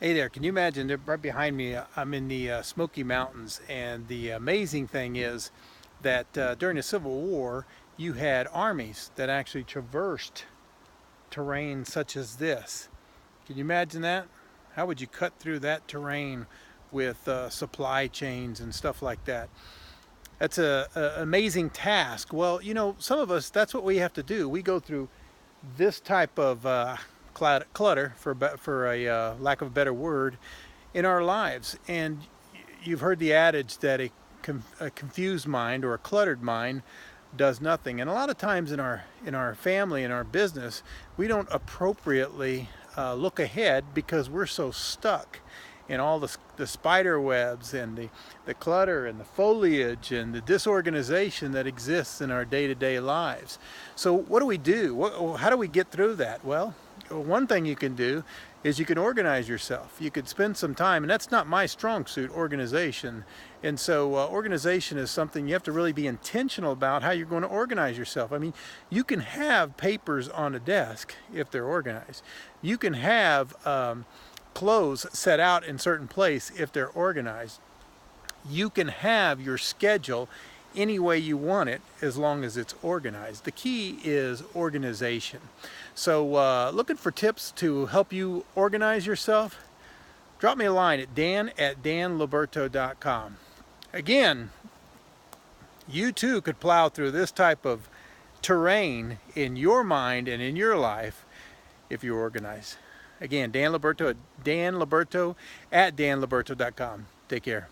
Hey there, can you imagine, right behind me, I'm in the Smoky Mountains, and the amazing thing is that during the Civil War, you had armies that actually traversed terrain such as this. Can you imagine that? How would you cut through that terrain with supply chains and stuff like that? That's a amazing task. Well, some of us, that's what we have to do. We go through this type of clutter, for a lack of a better word, in our lives. And you've heard the adage that a confused mind or a cluttered mind does nothing. And a lot of times in our family, in our business, we don't appropriately look ahead because we're so stuck in all the spider webs and the clutter and the foliage and the disorganization that exists in our day-to-day lives. So what do we do? How do we get through that? Well, one thing you can do is you can organize yourself. You could spend some time, and that's not my strong suit, organization. And so organization is something you have to really be intentional about how you're going to organize yourself. I mean, you can have papers on a desk if they're organized. You can have clothes set out in certain place if they're organized. You can have your schedule any way you want it as long as it's organized. The key is organization. So looking for tips to help you organize yourself? Drop me a line at dan@danliberto.com. Again, you too could plow through this type of terrain in your mind and in your life if you organize. Again, Dan Liberto at danliberto@danliberto.com. Take care.